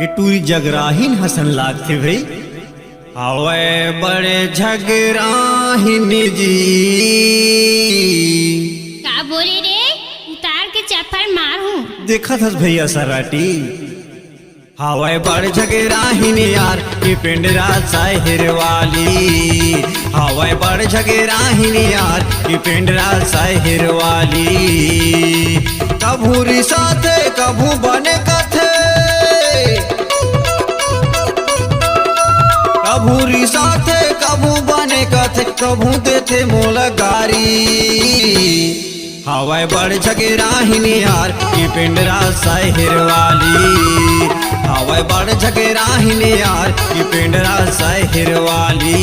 टूरी जगराहीन हसन लागते भाई। हवे बड़े झगराहीन जी। का बोले रे? उतार के चप्पल मारूं। देखा था भैया सराटी। हवे बड़े झगराहीन यार की पिंडरा साहिर वाली। हवे बड़े झगराहीन यार की पिंडरा साहिर वाली। कभू रिसाते कभू बने कथे, कभू रिसाते कभू बने कथे, कभू देते मोल गारी। हवाए बड़ झगराहीन यार की पिंडरा साहिर वाली। हवाए बड़ झगराहीन यार की पिंडरा साहिर वाली।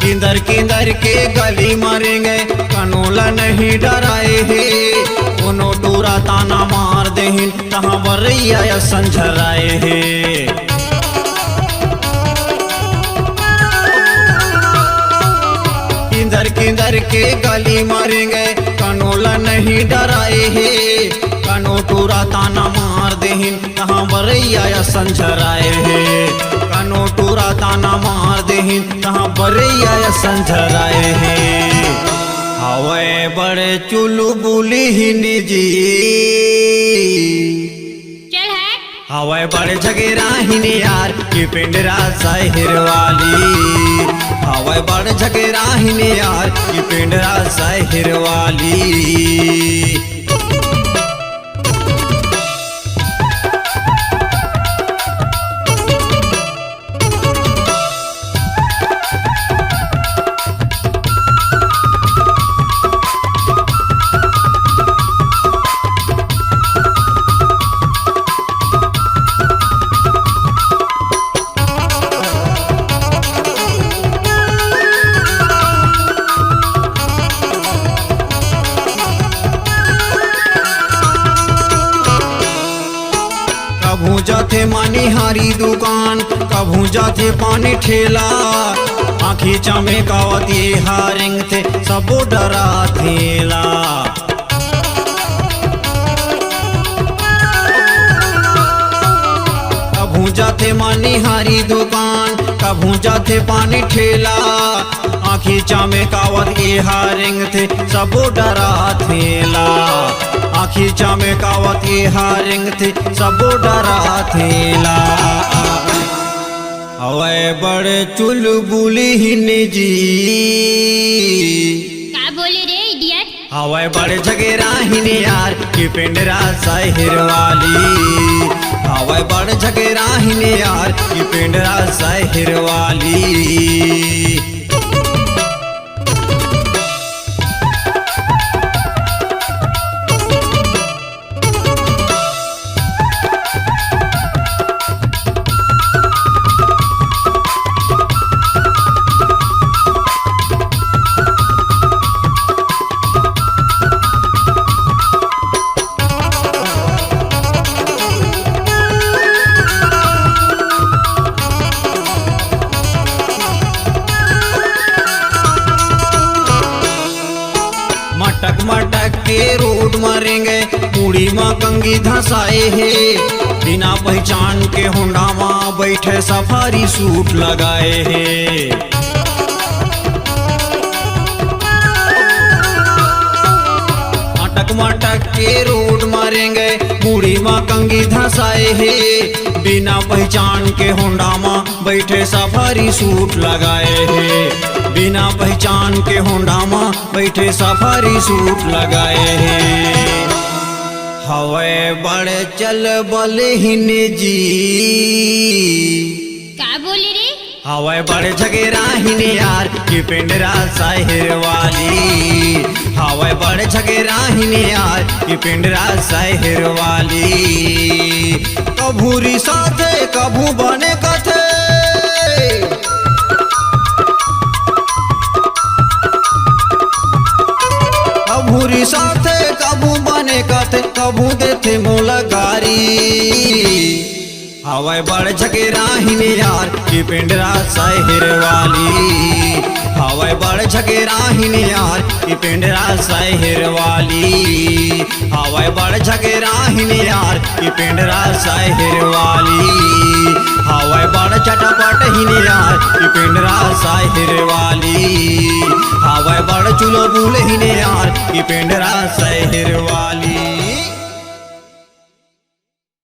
किंदर किंदर के गली मारेंगे कनोला नहीं डराए हे। कोनो टूरा ताना मार देहिन कहाँ बरैया संझराए हे। किंदर किंदर के गली मारेंगे कनोला नहीं डराए हे। कनो टूरा ताना मार देहिन कहाँ बरैया संझराए हे। कनो टूरा ताना मार देहिन कहाँ बरैया संझराए हे। हवे बड़े चुलू बुली हिन जी। चल है। हवे बड़े झगराहीन यार की पिंडरा साहिर वाली। हवे बड़े झगराहीन यार की पिंडरा साहिर वाली। कभू जाते मानिहारी दुकान, कभू जाते पानी ठेला। आँखी चमकावती हारिंग थे सबो डरा थेला। कभू जाते मानिहारी दुकान, कभू जाते पानी ठेला। आँखी चमकावती हारिंग थे सबो डरा थेला। आँखी चमकावती हारिंग थे सबो डरा थेला। हवे बड़े चुलबुली हिन जी। का बोले रे इडियट? हवे बड़े झगराहीन यार की पिंडरा साहिर वाली। हवे बड़े झगराहीन यार की पिंडरा साहिर वाली। मटक मटक के रोड मारेंगे मुड़ी माँ कंगी धसाए हे। बिना पहचान के होंडा माँ बैठे सफारी सूट लगाए हे। मटक मटक के रोड मारेंगे मुड़ी माँ कंगी धसाए हे। बिना पहचान के होंडा माँ बैठे सफारी सूट लगाए हे। बिना पहचान के होंडा माँ बैठे सफारी सूट लगाए हैं। हवे बड़े चल बल हिन जी। का बोले रे? हवाए बड़े झगेरा हिने यार की पिंडरा साहिर वाली। हवाए बड़े झगेरा हिने यार की पिंडरा साहिर वाली। कभूरी साथे कभू बने कथे, कभूरी साथे कभू बने कथे, कभू देते मोला गारी। हवाए बड़ झगेरा हिने यार की पिंडरा साहिर वाली। हवाए बड़ झगेरा हिने यार की पिंडरा साहिर वाली। हवाए बड़ झगेरा हिने यार की पिंडरा साहिर वाली। हवाए बड़ चटापट हिने यार की पिंडरा साहिर वाली। हवाए बड़ चुलो बुल हिने यार की पिंडरा साहिर वाली।